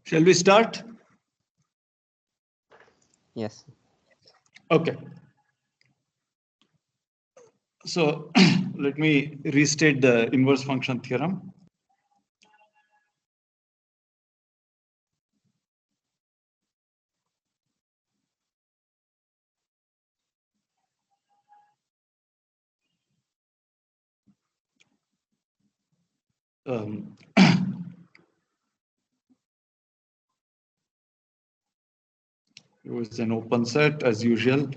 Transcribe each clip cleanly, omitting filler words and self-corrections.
Shall we start? Yes. Okay. So let me restate the inverse function theorem. It was an open set as usual,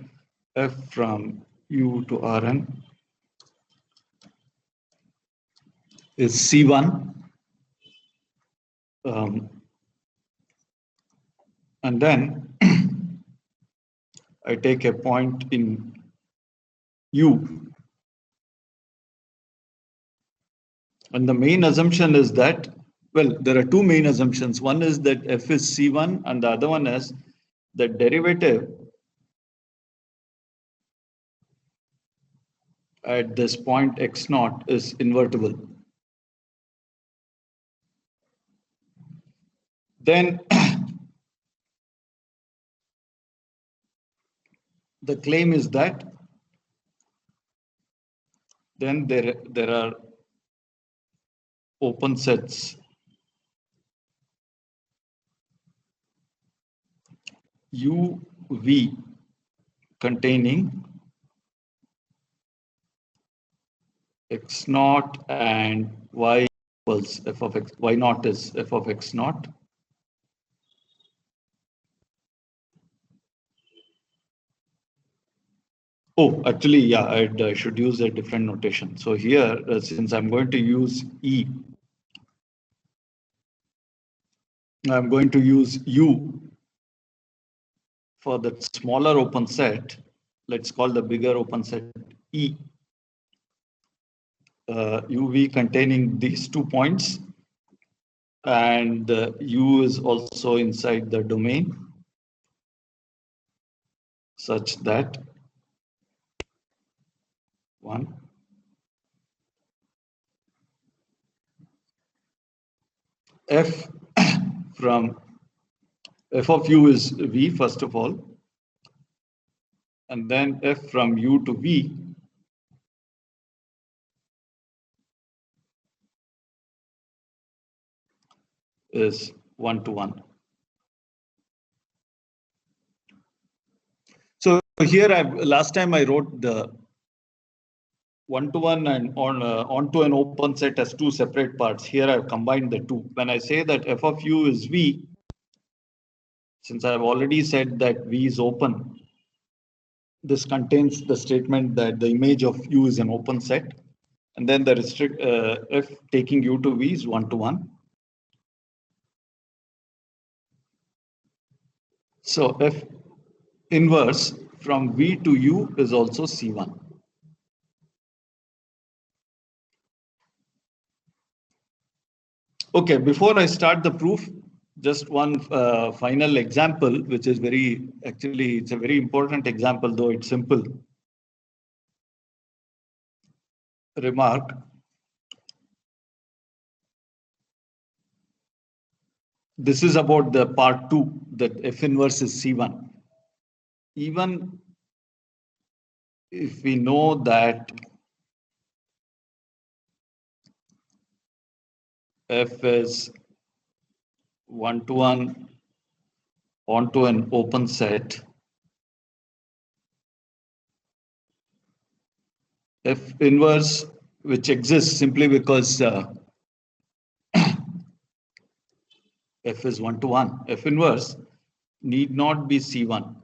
f from U to Rn is C1. And then I take a point in U. And the main assumption is that, well, there are two main assumptions. One is that f is C1, and the other one is the derivative at this point x naught is invertible. Then the claim is that then there are open sets UV containing x naught and y equals f of x, y naught is f of x naught. Oh, actually, yeah, I should use a different notation. So here, since I'm going to use E, I'm going to use U for the smaller open set. Let's call the bigger open set E. UV containing these 2 points, and U is also inside the domain such that 1, f from f of U is V first of all, and then f from U to V is 1 to 1. So here, last time I wrote the 1 to 1 and onto an open set as two separate parts. Here I've combined the two. When I say that f of U is V, since I've already said that V is open, this contains the statement that the image of U is an open set, and then the f taking U to V is 1 to 1. So f inverse from V to U is also C1. Okay, before I start the proof, just one final example, which is it's a very important example, though it's simple. Remark. This is about the part 2, that F inverse is C1. Even if we know that F is 1 to 1 onto an open set, F inverse, which exists simply because F is 1 to 1, F inverse need not be C1.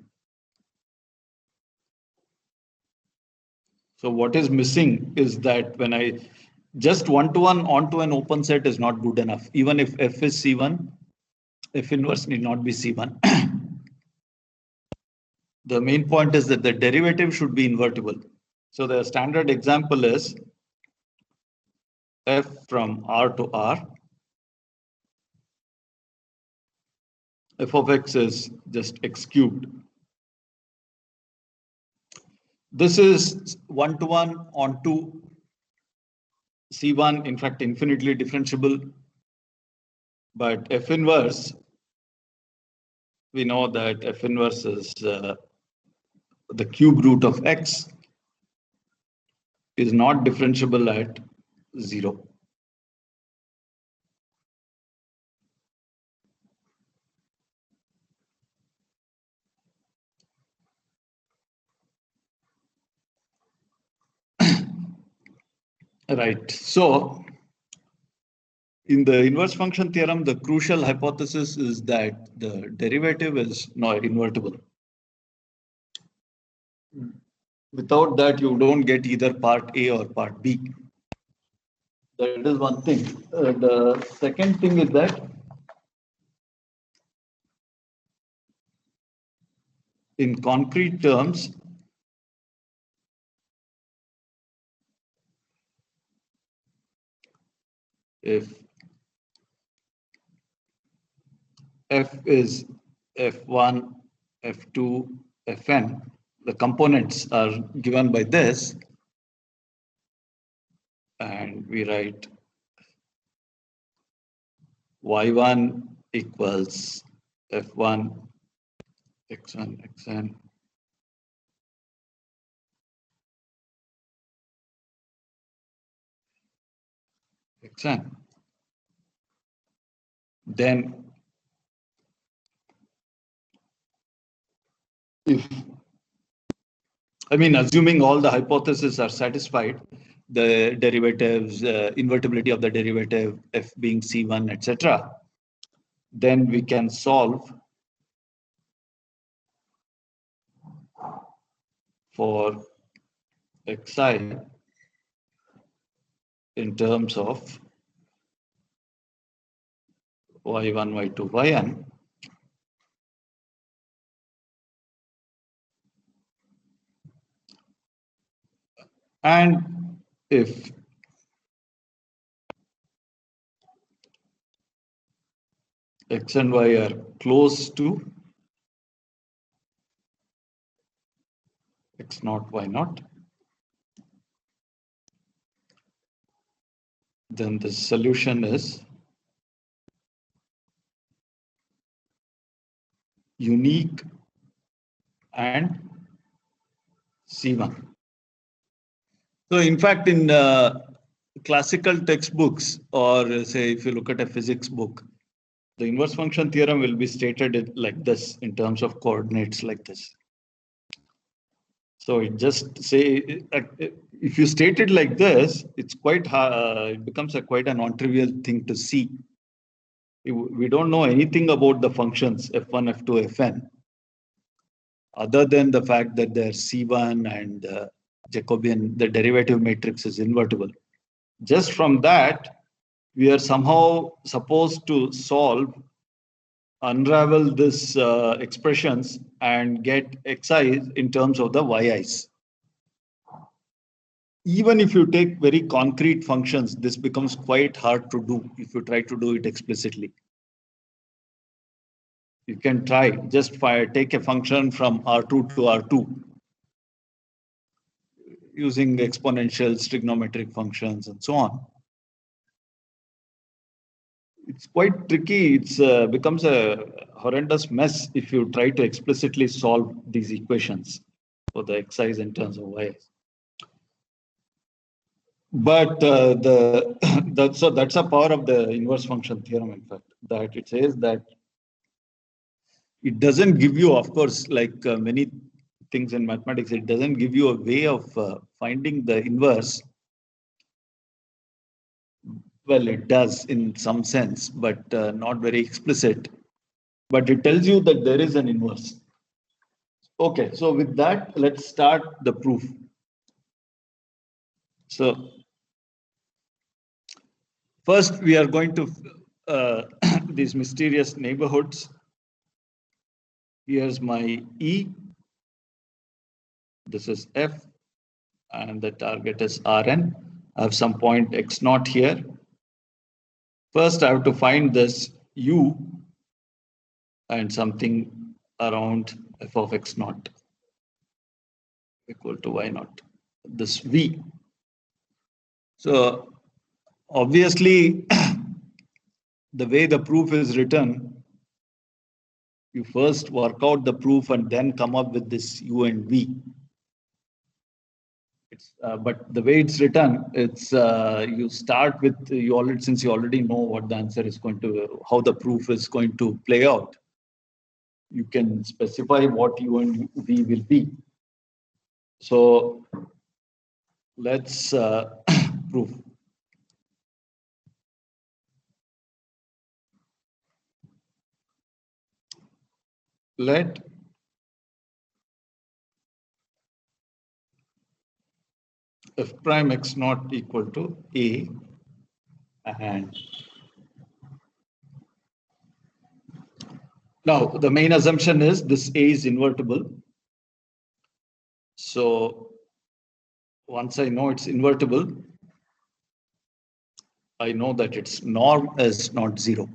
So what is missing is that when I just one-to-one onto an open set is not good enough. Even if F is C1, F inverse need not be C1. The main point is that the derivative should be invertible. So the standard example is F from R to R. F of X is just X cubed. This is one-to-one onto C1, in fact, infinitely differentiable. But F inverse, we know that F inverse is the cube root of X is not differentiable at 0. Right. So in the inverse function theorem, the crucial hypothesis is that the derivative is not invertible. Without that, you don't get either part A or part B. That is one thing. The second thing is that in concrete terms, if F is F1, F2, Fn, the components are given by this, and we write y1 equals f1 x1 xn xn. Then if, I mean, assuming all the hypotheses are satisfied, the derivatives, invertibility of the derivative, f being c1, etc., then we can solve for xi in terms of y1, y2, yn. And if x and y are close to x0, y0, then the solution is unique and C1. So in fact, in classical textbooks, or say if you look at a physics book, the inverse function theorem will be stated like this in terms of coordinates like this. So it just say, if you state it like this, it's quite it becomes quite a non-trivial thing to see. We don't know anything about the functions f1, f2, fn, other than the fact that they're C1 and Jacobian, the derivative matrix is invertible. Just from that, we are somehow supposed to unravel this expressions and get xi's in terms of the yi's. Even if you take very concrete functions, this becomes quite hard to do if you try to do it explicitly. You can try, just take a function from R2 to R2 using exponentials, trigonometric functions, and so on. It's quite tricky. It's becomes a horrendous mess if you try to explicitly solve these equations for the xi's in terms of y's. But so that's a power of the inverse function theorem, in fact, that it says that it doesn't give you, of course, like many things in mathematics, it doesn't give you a way of finding the inverse. Well, it does in some sense, but not very explicit. But it tells you that there is an inverse. Okay, so with that, let's start the proof. So first we are going to these mysterious neighborhoods. Here's my E. This is F, and the target is Rn. I have some point x0 here. First, I have to find this U and something around f of x0 equal to y0. This V. So obviously, the way the proof is written, you first work out the proof and then come up with this U and V. But the way it's written, it's you start with since you already know what the answer is going to, how the proof is going to play out. You can specify what U and V will be. So let's prove. Let f prime x naught equal to A, and now the main assumption is this A is invertible. So once I know it's invertible, I know that its norm is not 0.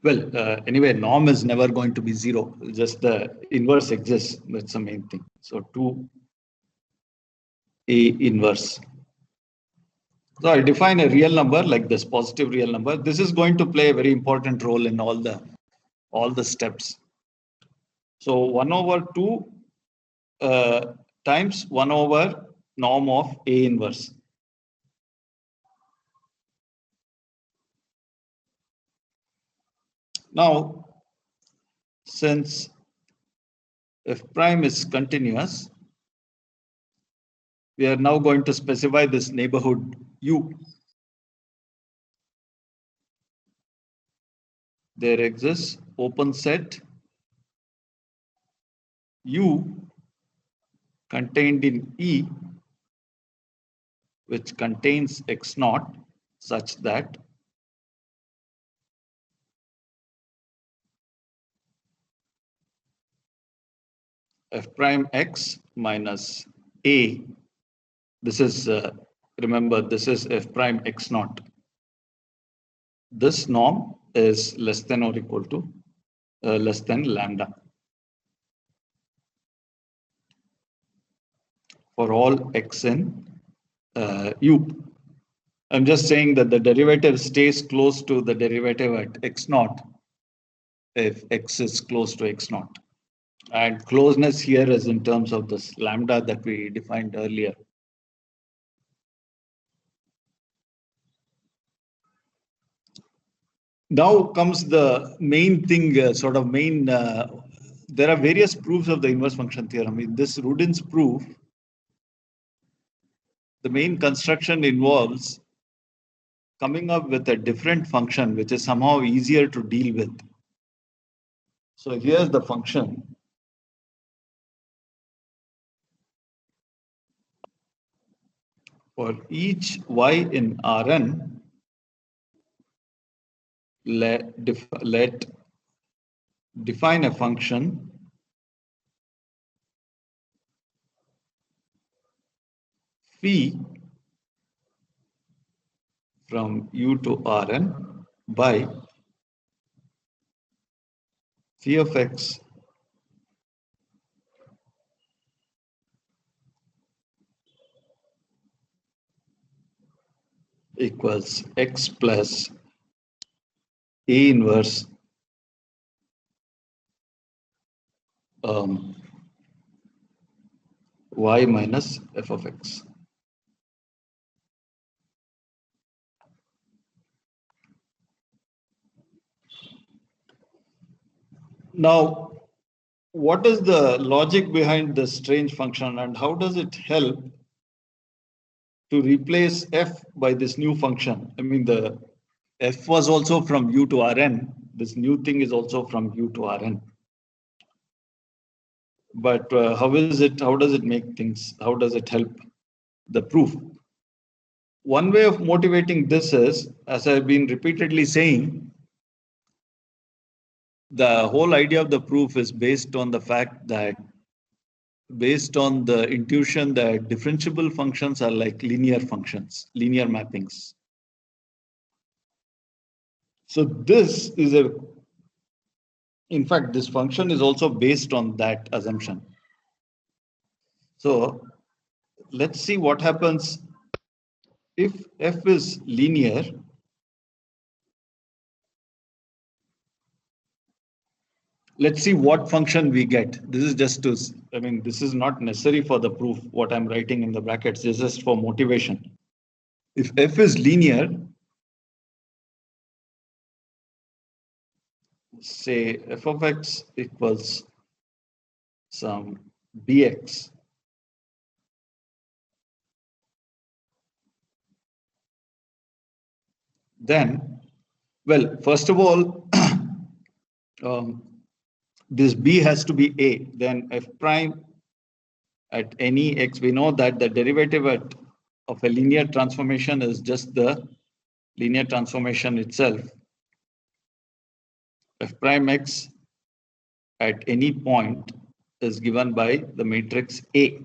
Well, anyway, norm is never going to be 0. Just the inverse exists. That's the main thing. So 2A inverse. So I define a real number like this, positive real number. This is going to play a very important role in all the steps. So 1 over 2 times 1 over norm of A inverse. Now, since f prime is continuous, we are now going to specify this neighborhood U. There exists open set U contained in E, which contains x0 such that f prime x minus A, this is, remember, this is f prime x0. This norm is less than or equal to less than lambda for all x in U. I'm just saying that the derivative stays close to the derivative at x0 if x is close to x0. And closeness here is in terms of this lambda that we defined earlier. Now comes the main thing, there are various proofs of the inverse function theorem. In this Rudin's proof, the main construction involves coming up with a different function which is somehow easier to deal with. So here's the function. For each y in Rn, let define a function phi from U to Rn by phi of x equals x plus A inverse y minus f of x. Now, what is the logic behind this strange function and how does it help to replace f by this new function? I mean, the f was also from U to Rn. This new thing is also from U to Rn. But how is it? How does it make things? How does it help the proof? One way of motivating this is, as I've been repeatedly saying, the whole idea of the proof is based on the fact that, based on the intuition that differentiable functions are like linear functions, linear mappings. So this is in fact, this function is also based on that assumption. So let's see what happens if f is linear. Let's see what function we get. This is just to, I mean, this is not necessary for the proof, what I'm writing in the brackets. This is just for motivation. If f is linear, say f of x equals some bx, then, well, first of all, this b has to be a. Then f prime at any x, we know that the derivative of a linear transformation is just the linear transformation itself. F prime x at any point is given by the matrix A.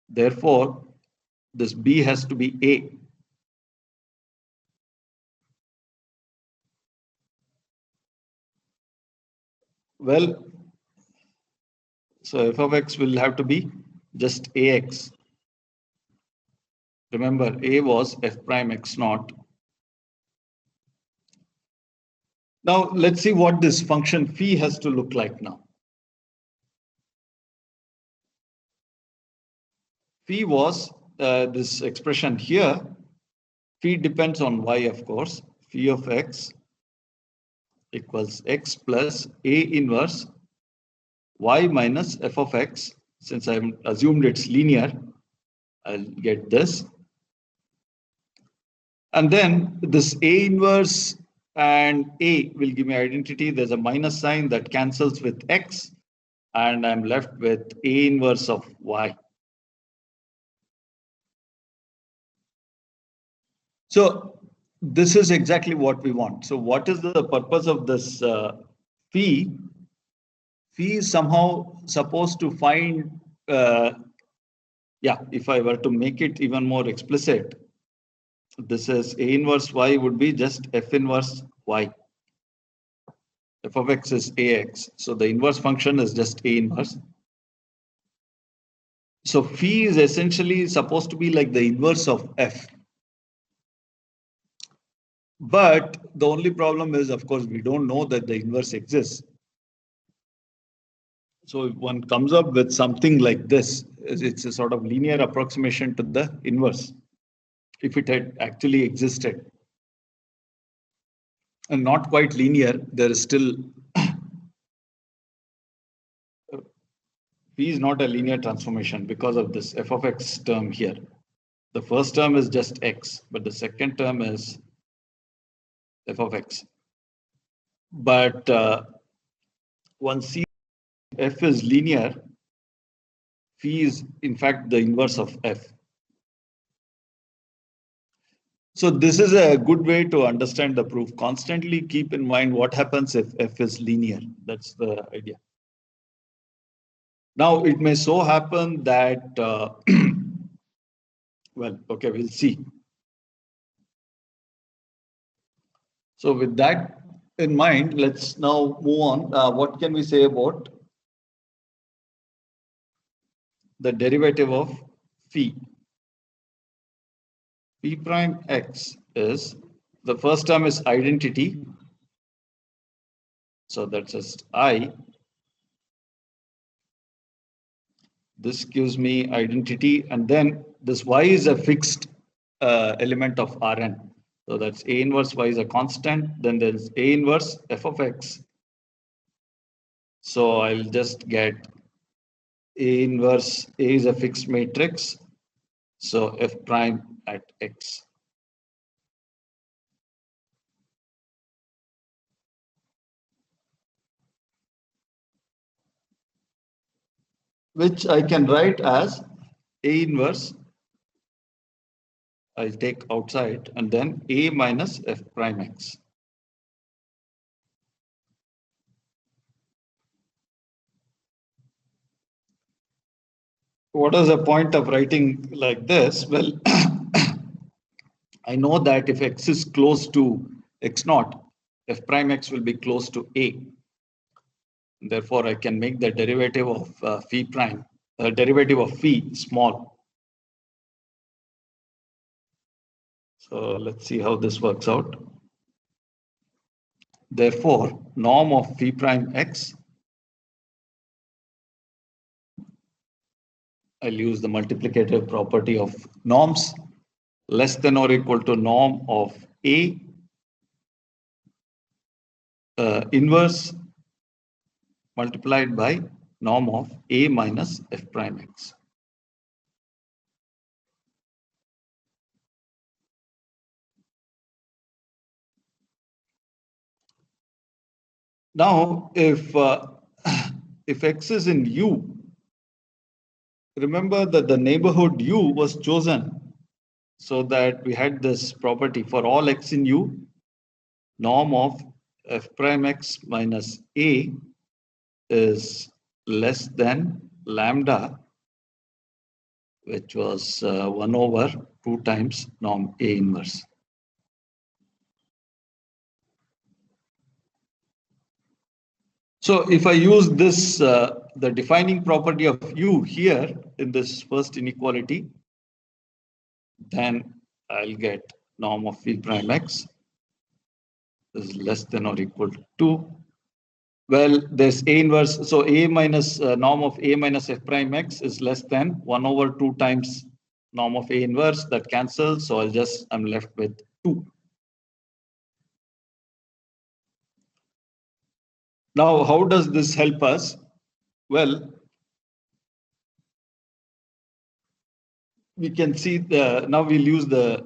Therefore, this B has to be A. Well, so f of x will have to be just ax. Remember, A was f prime x naught. Now, let's see what this function phi has to look like now. Phi was this expression here. Phi depends on y, of course. Phi of x equals x plus A inverse y minus f of x. Since I've assumed it's linear, I'll get this. And then this A inverse and A will give me identity. There's a minus sign that cancels with x, and I'm left with A inverse of y. So this is exactly what we want. So what is the purpose of this phi? Phi is somehow supposed to find, yeah, if I were to make it even more explicit, this is A inverse y would be just f inverse y. F of x is ax. So the inverse function is just A inverse. So phi is essentially supposed to be like the inverse of f. But the only problem is, of course, we don't know that the inverse exists. So if one comes up with something like this, it's a sort of linear approximation to the inverse, if it had actually existed. And not quite linear, there is still, P is not a linear transformation because of this f of x term here. The first term is just x, but the second term is f of x. But one sees f is linear, phi is in fact the inverse of f. So this is a good way to understand the proof. Constantly keep in mind what happens if f is linear. That's the idea. Now it may so happen that, well, okay, we'll see. So with that in mind, let's now move on. What can we say about the derivative of phi? P prime x is, the first term is identity. So that's just I. This gives me identity, and then this y is a fixed element of Rn. So that's A inverse y is a constant. Then there's A inverse f of x. So I'll just get A inverse, A is a fixed matrix. So f prime at x. which I can write as A inverse. I'll take outside and then A minus F prime X. What is the point of writing like this? Well, I know that if X is close to X naught, F prime X will be close to A. Therefore, I can make the derivative of phi prime, derivative of phi small. So let's see how this works out. Therefore, norm of phi prime X, I'll use the multiplicative property of norms less than or equal to norm of A inverse multiplied by norm of A minus F prime X. Now, if X is in U, remember that the neighborhood U was chosen so that we had this property for all X in U, norm of F prime X minus A is less than lambda, which was 1 over 2 times norm A inverse. So if I use this, the defining property of U here in this first inequality, then I'll get norm of phi prime X is less than or equal to 2. Well, there's A inverse. So A minus norm of A minus F prime X is less than 1 over 2 times norm of A inverse. That cancels. So I'm left with 2. Now, how does this help us? Well, we can see now we'll use the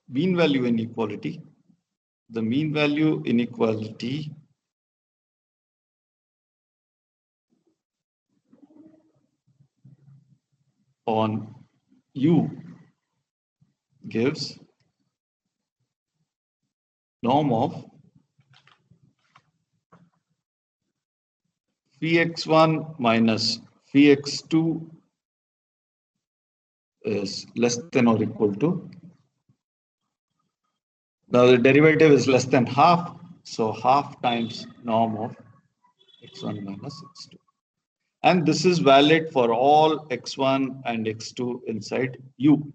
mean value inequality. The mean value inequality on U gives norm of phi x1 minus phi x2 is less than or equal to. Now the derivative is less than half, so half times norm of x1 minus x2. And this is valid for all x1 and x2 inside U.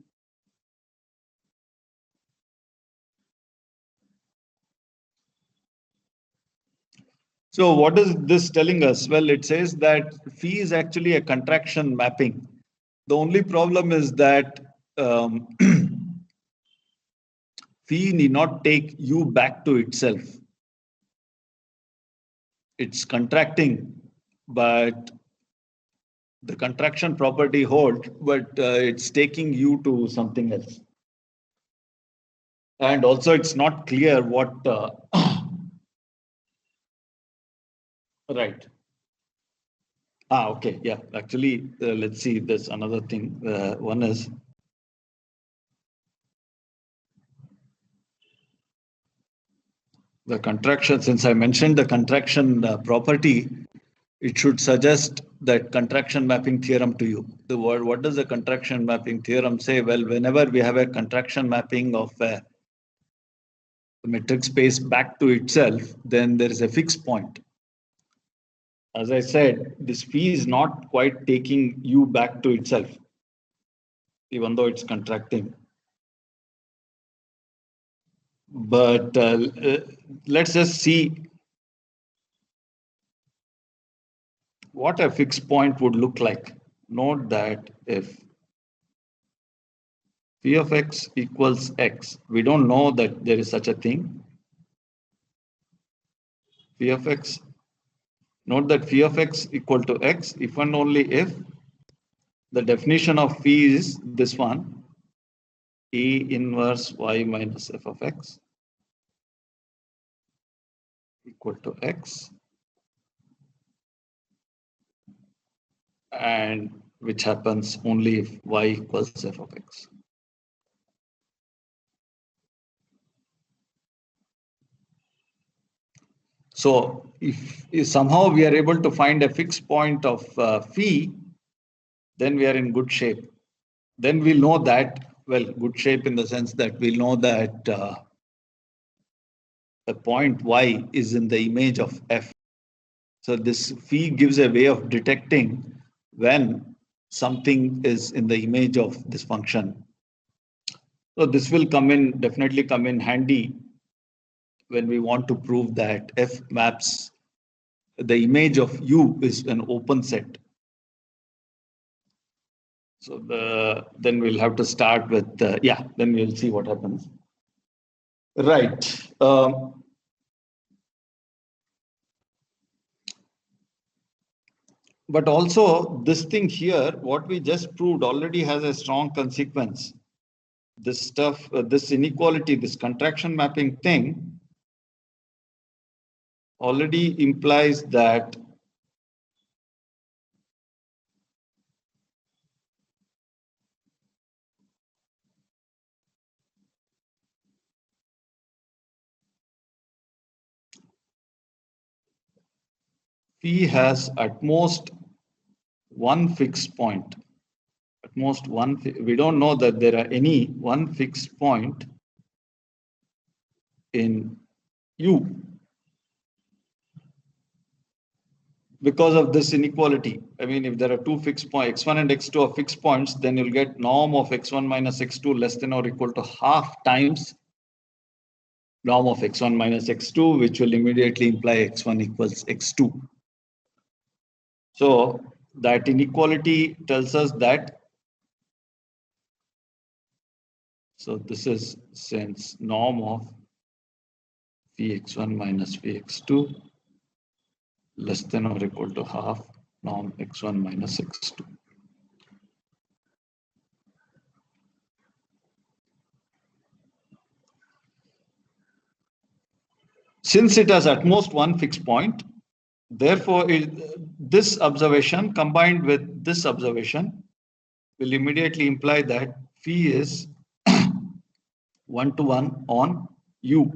So what is this telling us? Well, it says that phi is actually a contraction mapping. The only problem is that phi need not take U back to itself. It's contracting, but the contraction property holds, but it's taking U to something else. And also it's not clear what, right. Okay, yeah, actually, let's see, there's another thing. One is, the contraction, since I mentioned the contraction property, it should suggest that contraction mapping theorem to you. The word, what does the contraction mapping theorem say? Well, whenever we have a contraction mapping of a metric space back to itself, then there is a fixed point. As I said, this phi is not quite taking U back to itself, even though it's contracting. But let's just see what a fixed point would look like. Note that if phi of x equals x, we don't know that there is such a thing. Phi of x, note that phi of x equal to x if and only if the definition of phi is this one, E inverse y minus f of x equal to x. and which happens only if y equals f of x. So if somehow we are able to find a fixed point of phi, then we are in good shape. Then we'll know that, well, good shape in the sense that we'll know that the point y is in the image of f. So this phi gives a way of detecting when something is in the image of this function. So this will definitely come in handy when we want to prove that f maps, the image of u is an open set. So then we'll have to start with, then we'll see what happens. Right. But also this thing here, what we just proved already has a strong consequence. This stuff, this inequality, this contraction mapping thing already implies that phi has at most one fixed point. At most one, we don't know that there are any one fixed point in u because of this inequality. I mean, if there are two fixed points, x1 and x2 are fixed points, then you'll get norm of x1 minus x2 less than or equal to half times norm of x1 minus x2, which will immediately imply x1 equals x2. So that inequality tells us that, so this is since norm of phi x1 minus phi x2 less than or equal to half norm x1 minus x2. Since it has at most one fixed point, therefore, this observation combined with this observation will immediately imply that phi is one-to-one on u.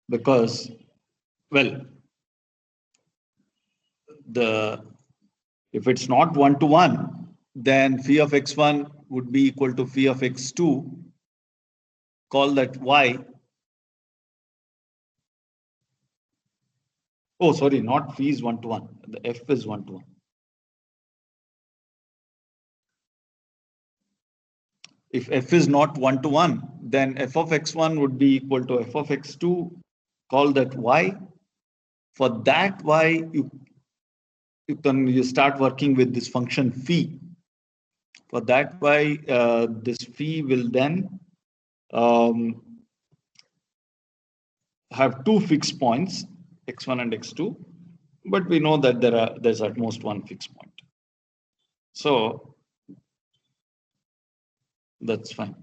Because, well, if it's not one-to-one, then phi of x1 would be equal to phi of x2. Call that y. Oh, sorry, not phi is one-to-one. The f is one-to-one. If f is not one-to-one, then f of x1 would be equal to f of x2. Call that y. For that y, you start working with this function phi. For that y, this phi will then have two fixed points, x1 and x2, but we know that there's at most one fixed point. So that's fine.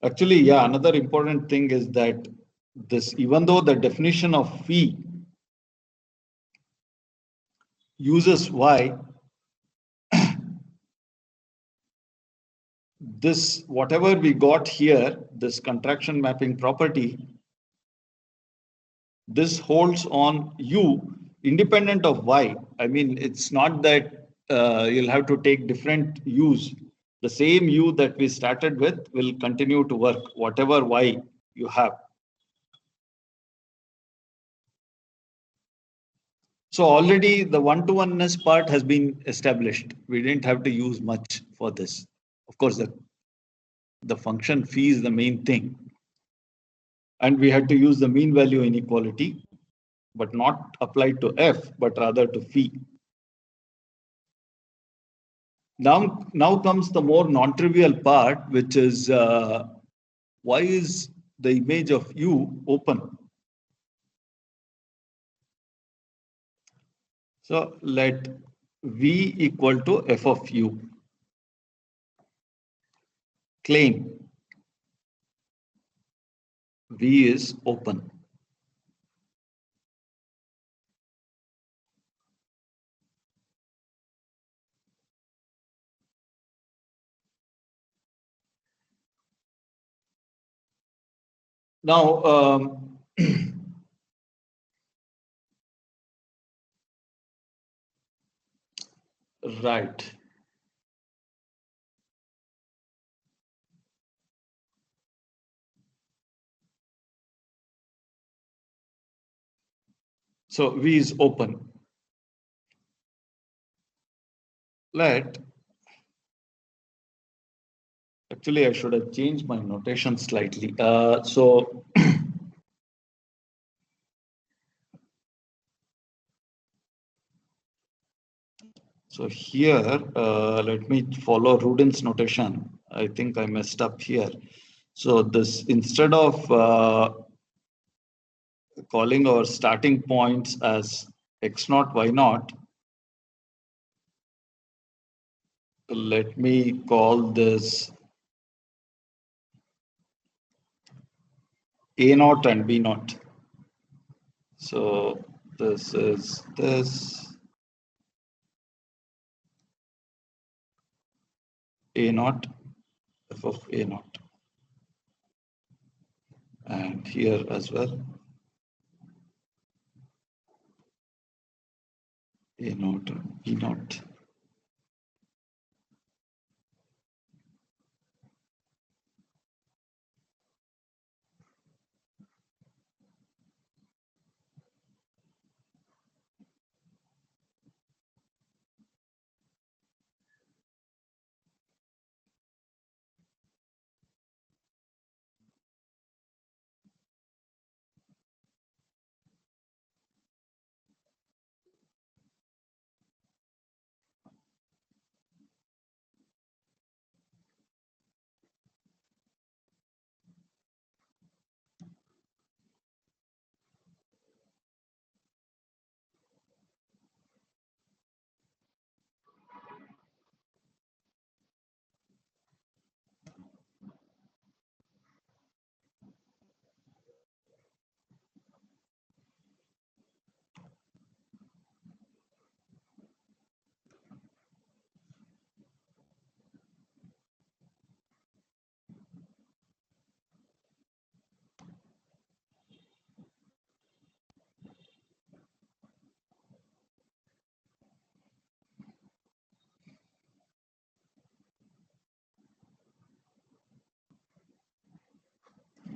Actually, yeah, another important thing is that this, even though the definition of phi uses y, this whatever we got here, this contraction mapping property, this holds on u independent of y. I mean, it's not that you'll have to take different u's. The same u that we started with will continue to work, whatever y you have. So already the one-to-oneness part has been established. We didn't have to use much for this. Of course, the function phi is the main thing. And we had to use the mean value inequality, but not applied to f, but rather to phi. Now comes the more non-trivial part, which is why is the image of u open? So let v equal to f of u. Claim v is open. Now, right. So V is open. Actually, I should have changed my notation slightly. So here, let me follow Rudin's notation. I think I messed up here. So this, instead of calling our starting points as x naught, y naught, let me call this a naught and b naught. So this is this a naught, f of a naught, and here as well, a naught and b naught.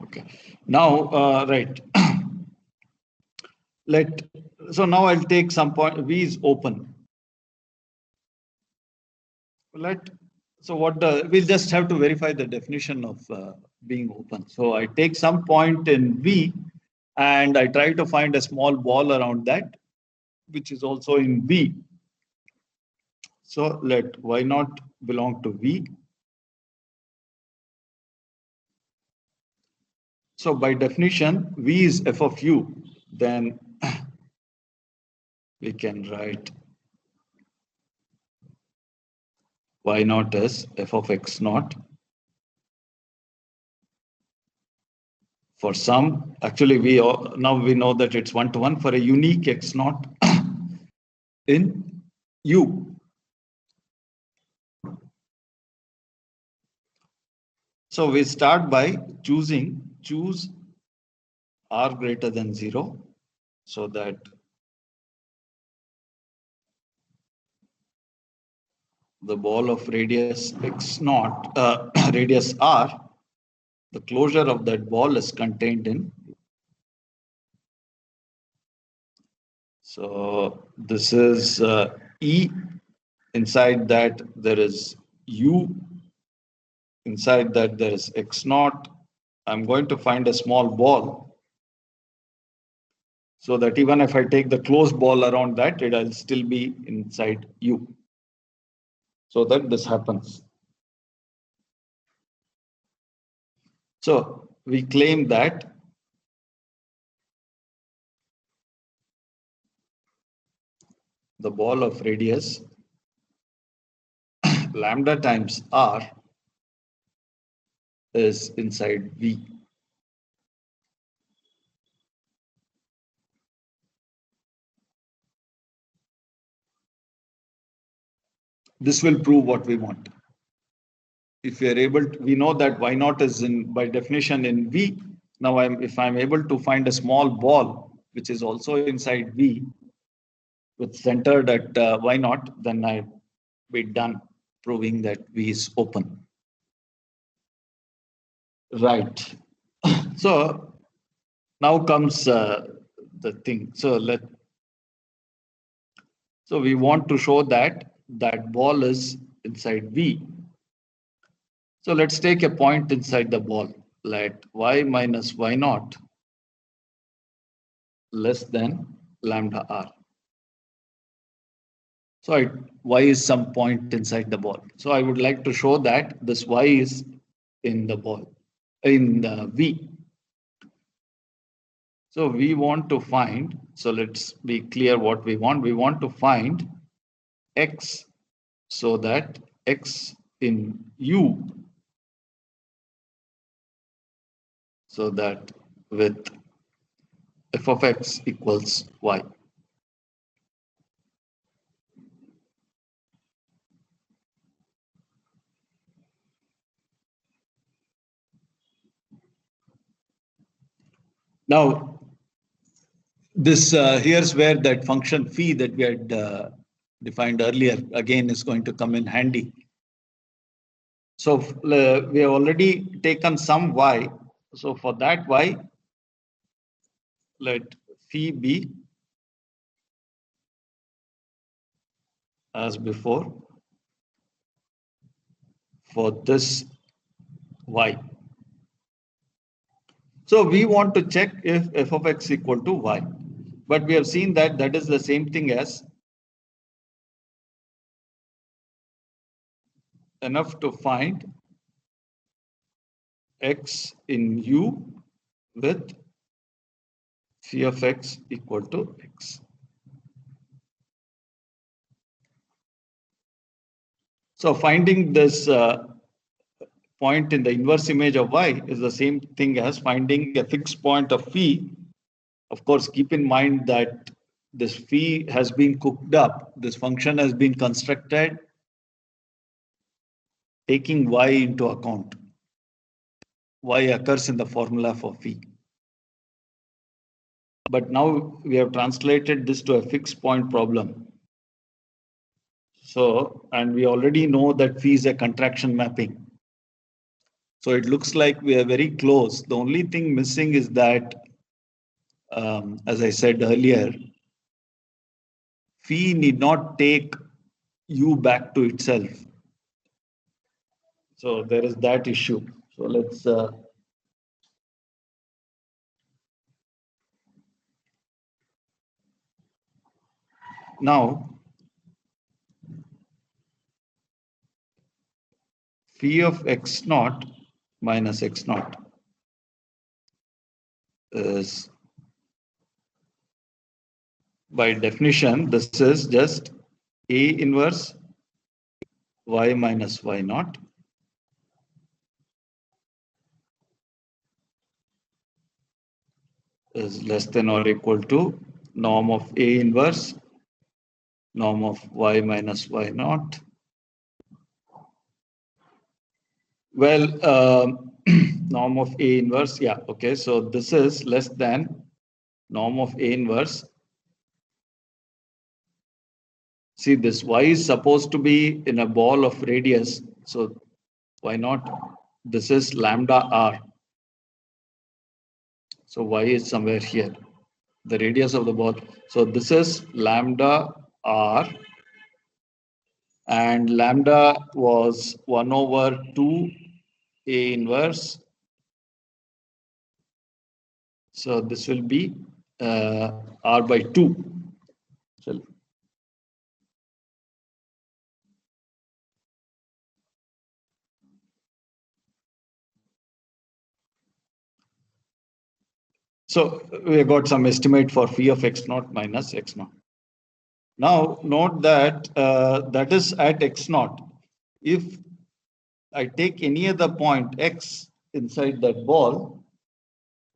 Okay. Now, right. So now I'll take some point. V is open. We'll just have to verify the definition of being open. So I take some point in V and I try to find a small ball around that, which is also in V. So let y naught belong to V. So by definition, V is f of u. Then we can write y naught as f of x naught for some. Actually, now we know that it's 1-to-1 for a unique x naught in U. So we start by choose r greater than 0, so that the ball of radius x naught, radius r, the closure of that ball is contained in. So this is E. Inside that there is U. Inside that there is x naught. I'm going to find a small ball so that even if I take the closed ball around that, it'll still be inside U. So that this happens. So we claim that the ball of radius lambda times r is inside V. This will prove what we want. If we are able to, we know that y naught is by definition in V. Now if I'm able to find a small ball which is also inside V with centered at y naught, then I've been done proving that V is open. Right. So now comes the thing. So we want to show that that ball is inside V. So let's take a point inside the ball. Let y minus y naught less than lambda r. So y is some point inside the ball. So I would like to show that this y is in the ball, in the V. So we want to find, so let's be clear what we want. We want to find x so that x in U, so that with f of x equals y. Now, this here's where that function phi that we had defined earlier again is going to come in handy. So we have already taken some y. So for that y, let phi be as before for this y. So we want to check if f of x equal to y. But we have seen that that is the same thing as enough to find x in U with phi of x equal to x. So finding this point in the inverse image of y is the same thing as finding a fixed point of phi. Of course, keep in mind that this phi has been cooked up. This function has been constructed taking y into account. Y occurs in the formula for phi. But now we have translated this to a fixed point problem. So, and we already know that phi is a contraction mapping. So it looks like we are very close. The only thing missing is that, as I said earlier, phi need not take U back to itself. So there is that issue. So let's now phi of x naught minus x naught is, by definition, this is just A inverse y minus y naught is less than or equal to norm of A inverse norm of y minus y naught. Well, norm of A inverse, yeah, okay. So this is less than norm of A inverse. See, this y is supposed to be in a ball of radius. So why not? This is lambda r. So y is somewhere here, the radius of the ball. So this is lambda r, and lambda was 1 over 2 A inverse. So this will be r by 2. So we have got some estimate for phi of x naught minus x naught. Now note that that is at x naught. If I take any other point x inside that ball,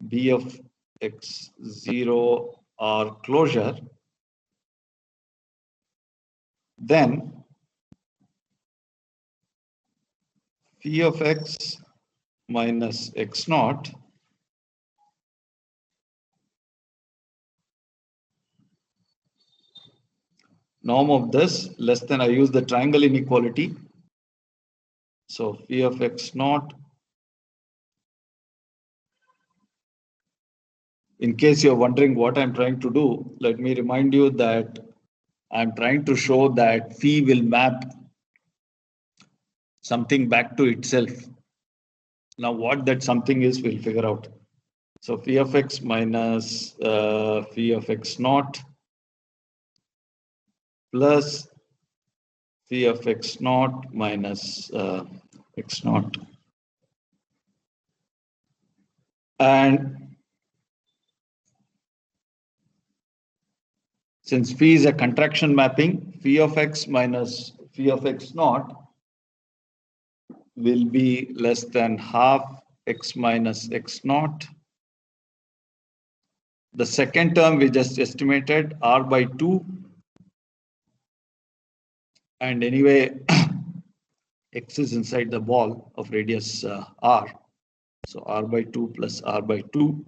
b of x0 r closure, then phi of x minus x naught norm of this less than, I use the triangle inequality. So phi of x naught, in case you're wondering what I'm trying to do, let me remind you that I'm trying to show that phi will map something back to itself. Now what that something is, we'll figure out. So phi of x minus phi of x naught plus phi of x naught minus x naught. And since phi is a contraction mapping, phi of x minus phi of x naught will be less than half x minus x naught. The second term we just estimated r by 2. And anyway, x is inside the ball of radius r. So r by 2 plus r by 2,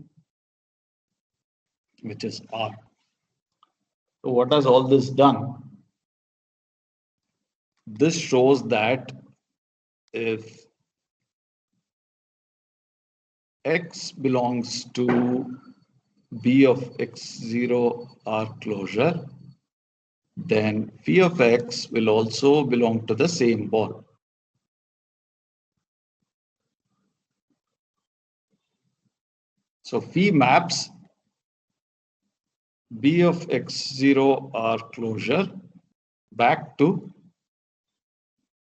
which is r. So what has all this done? This shows that if x belongs to B of x0 R closure, then phi of x will also belong to the same ball. So phi maps B of x0 R closure back to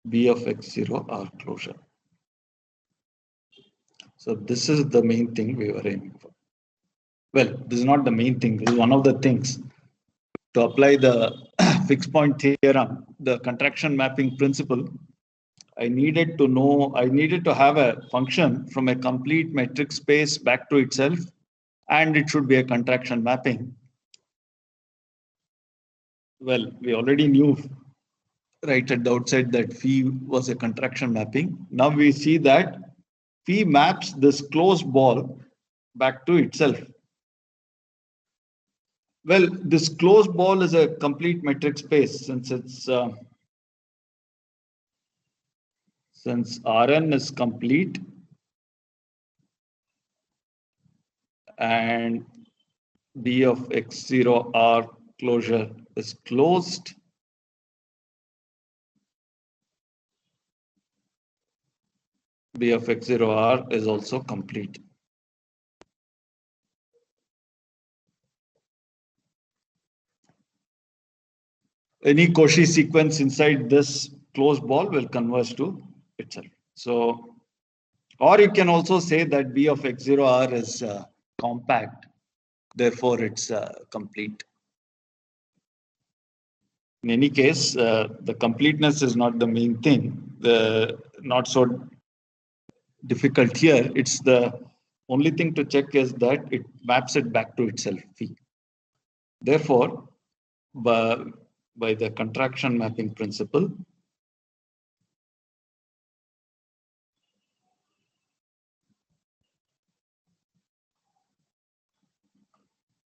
B of x0 R closure. So this is the main thing we were aiming for. Well, this is not the main thing. This is one of the things. To apply the fixed point theorem, the contraction mapping principle, I needed to have a function from a complete metric space back to itself, and it should be a contraction mapping. Well, we already knew right at the outset that phi was a contraction mapping. Now we see that phi maps this closed ball back to itself. Well, this closed ball is a complete metric space since Rn is complete and B of x0 R closure is closed. B of x0 R is also complete. Any Cauchy sequence inside this closed ball will converge to itself. So, or you can also say that B of x0 R is compact, therefore it's complete. In any case, the completeness is not the main thing. The not so difficult here. It's the only thing to check is that it maps it back to itself. Phi. Therefore, by the contraction mapping principle,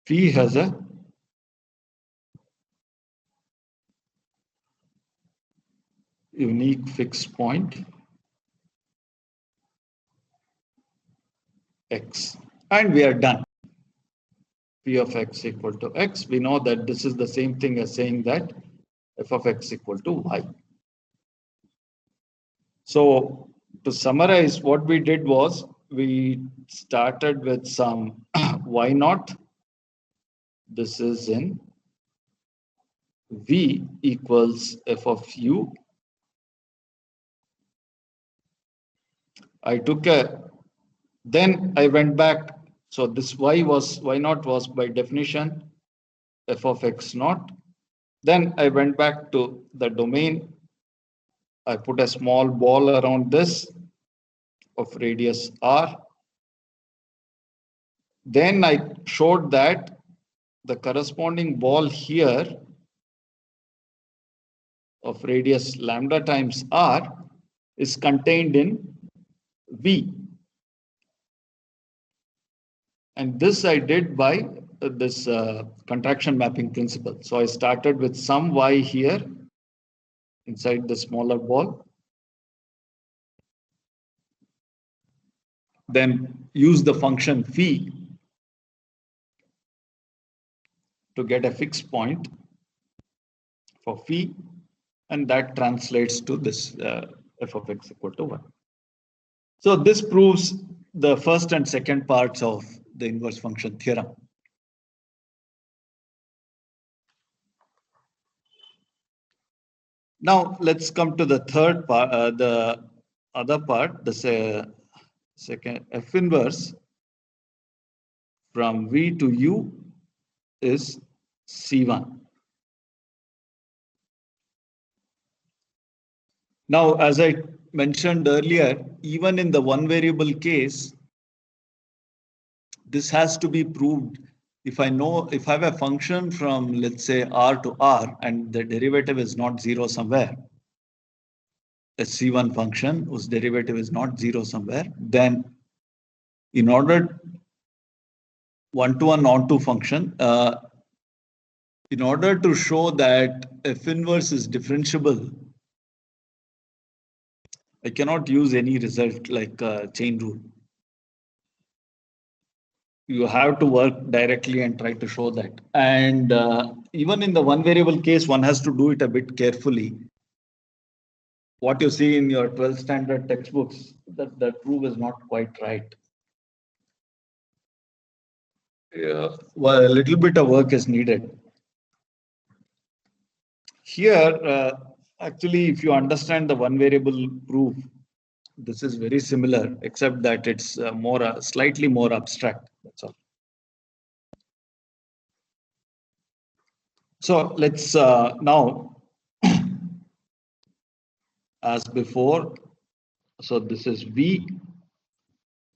phi has a unique fixed point x, and we are done. Phi of x equal to x. We know that this is the same thing as saying that f of x equal to y. So to summarize, what we did was we started with some y naught. This is in v equals f of u. Then I went back. So this y naught was by definition f of x naught. Then I went back to the domain. I put a small ball around this of radius r. Then I showed that the corresponding ball here of radius lambda times r is contained in V. And this I did by this contraction mapping principle. So I started with some y here inside the smaller ball, then use the function phi to get a fixed point for phi, and that translates to this f of x equal to 1. So this proves the first and second parts of the inverse function theorem. Now let's come to the third part, the other part, the second f inverse from V to U is C1. Now, as I mentioned earlier, even in the one variable case, this has to be proved. If I have a function from, let's say, R to R and the derivative is not zero somewhere, a C1 function whose derivative is not zero somewhere, then in order one-to-one onto function, in order to show that f inverse is differentiable, I cannot use any result like chain rule. You have to work directly and try to show that. And even in the one variable case, one has to do it a bit carefully. What you see in your 12th standard textbooks, that proof is not quite right. Yeah, well, a little bit of work is needed. Here, actually, if you understand the one variable proof, this is very similar, except that it's slightly more abstract. That's all. So let's now, as before, so this is V,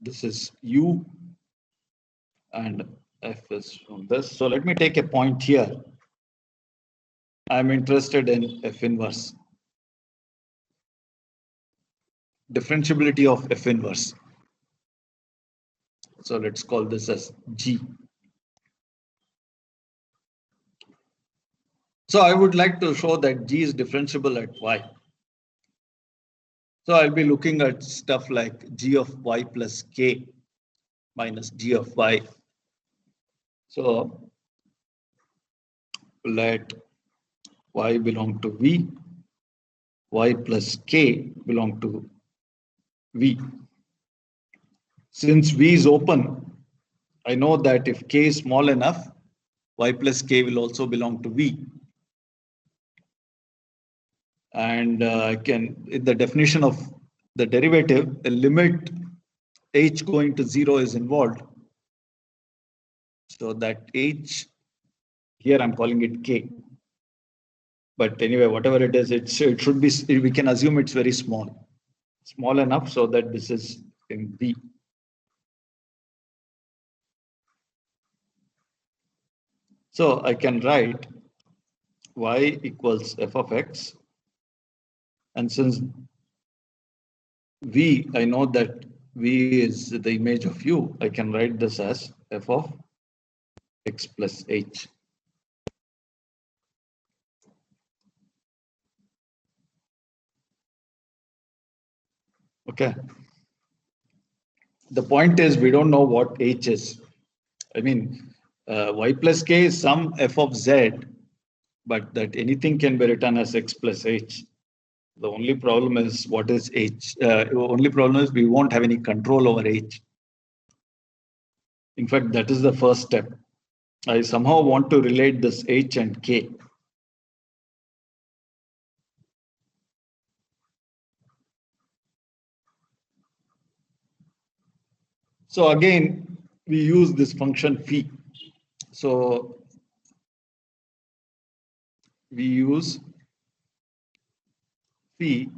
this is U, and F is from this. So let me take a point here. I'm interested in F inverse. Differentiability of F inverse. So let's call this as G. So I would like to show that G is differentiable at Y. So I'll be looking at stuff like G of Y plus K minus G of Y. So let Y belong to V, Y plus K belong to V. Since V is open, I know that if K is small enough, Y plus K will also belong to V. And in the definition of the derivative, a limit h going to 0 is involved. So that h, here I'm calling it K. But anyway, whatever it is, it should be, we can assume it's very small. Small enough so that this is in V. So I can write y equals f of x. And since V, I know that V is the image of U, I can write this as f of x plus h. Okay. The point is, we don't know what h is. I mean, y plus k is some f of z, but that anything can be written as x plus h. The only problem is what is h? Only problem is we won't have any control over h. In fact, that is the first step. I somehow want to relate this h and k. So again, we use this function phi. So we use phi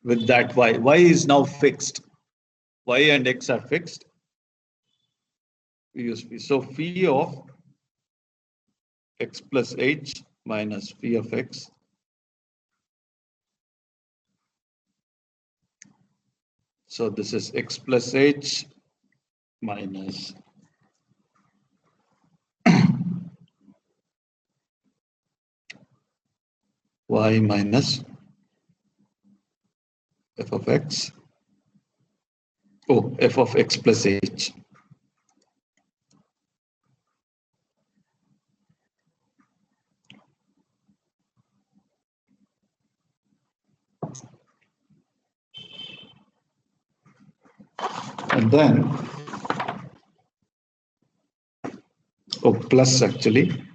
with that y. Y is now fixed. Y and x are fixed. We use phi. So phi of x plus h minus phi of x So this is x plus h minus y minus f of x. Oh, f of x plus h. And then, oh, plus actually.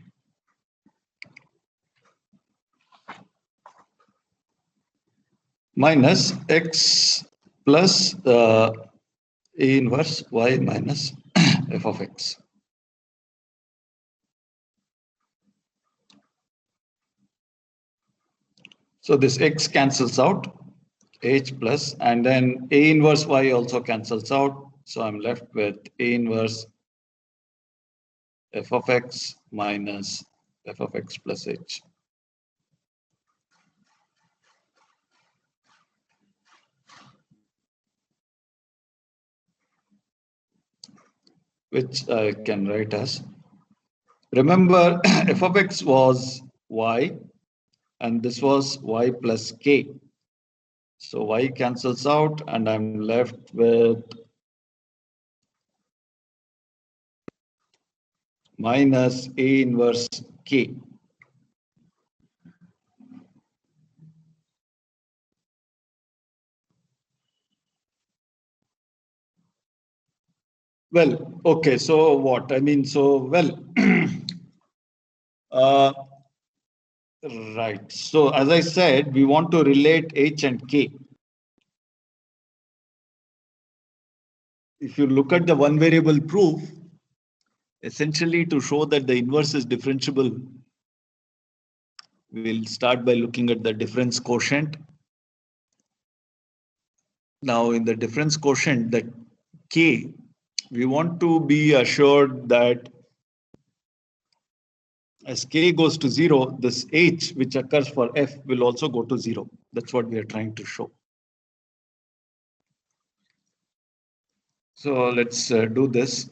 Minus x plus A inverse y minus f of x. So this x cancels out, h plus, and then A inverse y also cancels out. So I'm left with A inverse f of x minus f of x plus h. Which I can write as, remember f of x was y and this was y plus k. So y cancels out and I'm left with minus A inverse k. Well, okay, so what? I mean, so, well, uh, right. So as I said, we want to relate h and k. If you look at the one variable proof, essentially to show that the inverse is differentiable, we'll start by looking at the difference quotient. Now in the difference quotient, that k, we want to be assured that as k goes to 0, this h which occurs for f will also go to 0. That's what we are trying to show. So let's do this.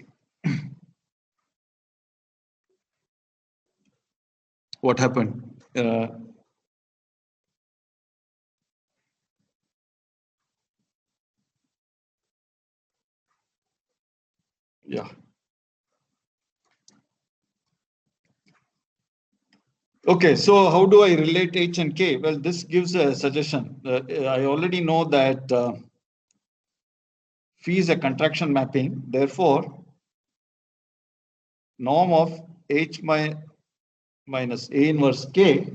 What happened? Yeah. Okay, so how do I relate h and k? Well, this gives a suggestion. I already know that phi is a contraction mapping. Therefore, norm of h minus A inverse k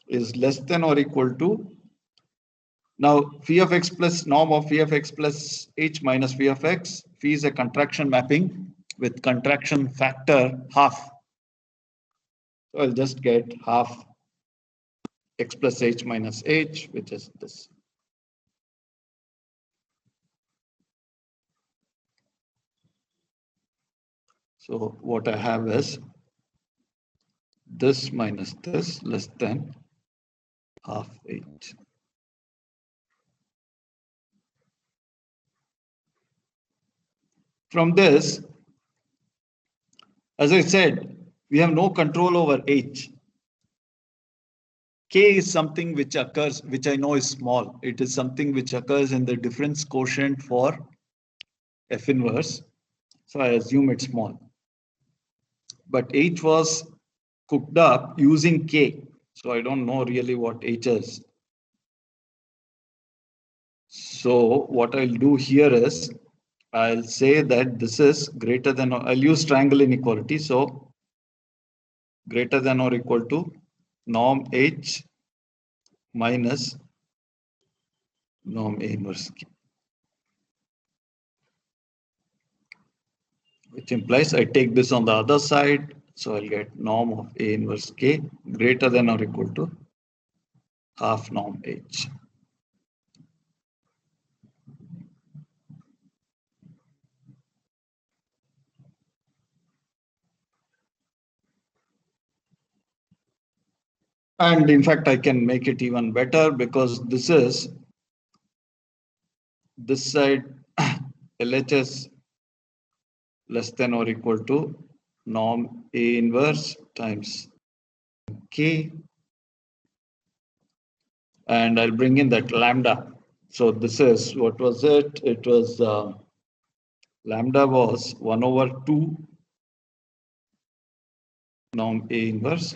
is less than or equal to, now phi of x plus norm of phi of x plus h minus phi of x. Phi is a contraction mapping with contraction factor half. So I'll just get half x plus h minus h, which is this. So what I have is this minus this less than half h. From this, as I said, we have no control over h. K is something which occurs, which I know is small. It is something which occurs in the difference quotient for F inverse. So I assume it's small. But H was cooked up using K. So I don't know really what H is. So what I'll do here is I'll say that this is greater than, I'll use triangle inequality. So greater than or equal to norm H minus norm A inverse K, which implies I take this on the other side. So I'll get norm of A inverse K greater than or equal to half norm H. And in fact, I can make it even better because this is this side LHS less than or equal to norm A inverse times K, and I'll bring in that lambda. So this is, what was it? It was lambda was 1 over 2 norm A inverse.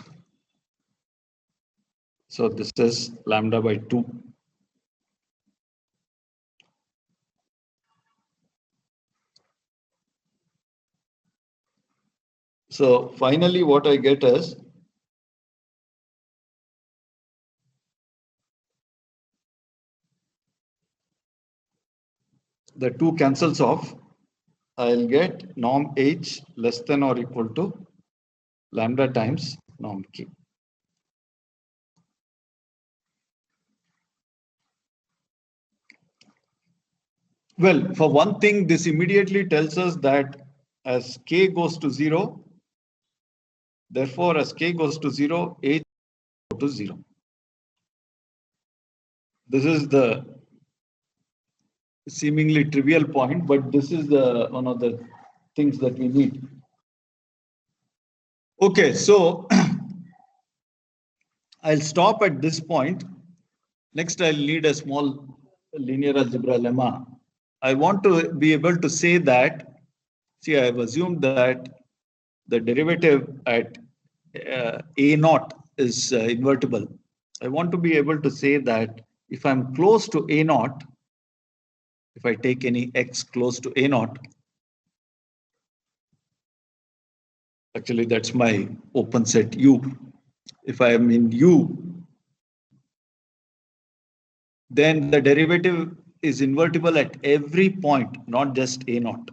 So this is lambda by 2. So finally what I get is the 2 cancels off. I'll get norm H less than or equal to lambda times norm K. Well, for one thing, this immediately tells us that as K goes to 0, therefore as K goes to 0, H goes to 0. This is the seemingly trivial point, but this is the one of the things that we need. Okay, so I'll stop at this point. Next, I'll need a small linear algebra lemma. I want to be able to say that, see, I've assumed that the derivative at A naught is invertible. I want to be able to say that if I'm close to A naught, if I take any x close to A naught, actually that's my open set U. If I am in U, then the derivative is invertible at every point, not just A naught.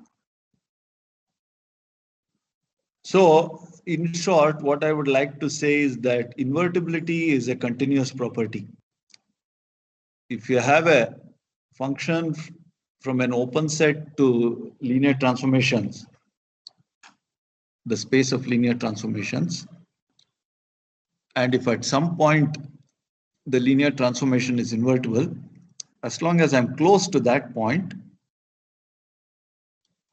So in short, what I would like to say is that invertibility is a continuous property. If you have a function from an open set to linear transformations, the space of linear transformations, and if at some point the linear transformation is invertible, as long as I'm close to that point,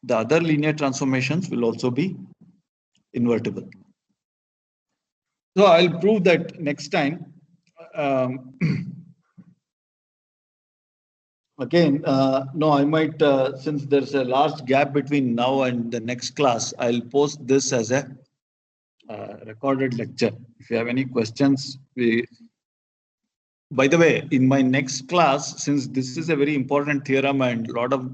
the other linear transformations will also be invertible. So I'll prove that next time. Again, no, I might, since there's a large gap between now and the next class, I'll post this as a recorded lecture. If you have any questions, by the way, in my next class, since this is a very important theorem and a lot of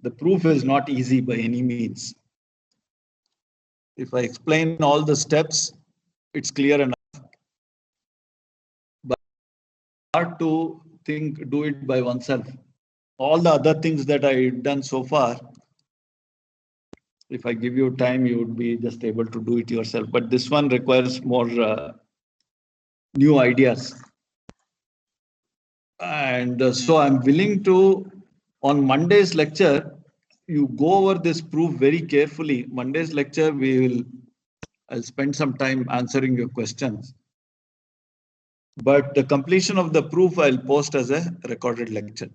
the proof is not easy by any means. If I explain all the steps, it's clear enough. But hard to do it by oneself. All the other things that I've done so far, if I give you time, you would be just able to do it yourself. But this one requires more new ideas. And so I'm willing to, on Monday's lecture, you go over this proof very carefully. Monday's lecture, I'll spend some time answering your questions. But the completion of the proof, I'll post as a recorded lecture.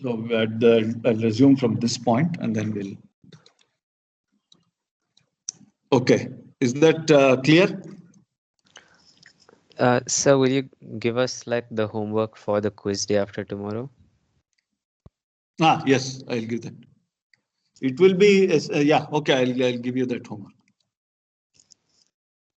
So I'll resume from this point and then we'll. Okay, is that clear? Sir, will you give us like the homework for the quiz day after tomorrow? Yes, I'll give that. It will be, yeah, okay, I'll give you that homework.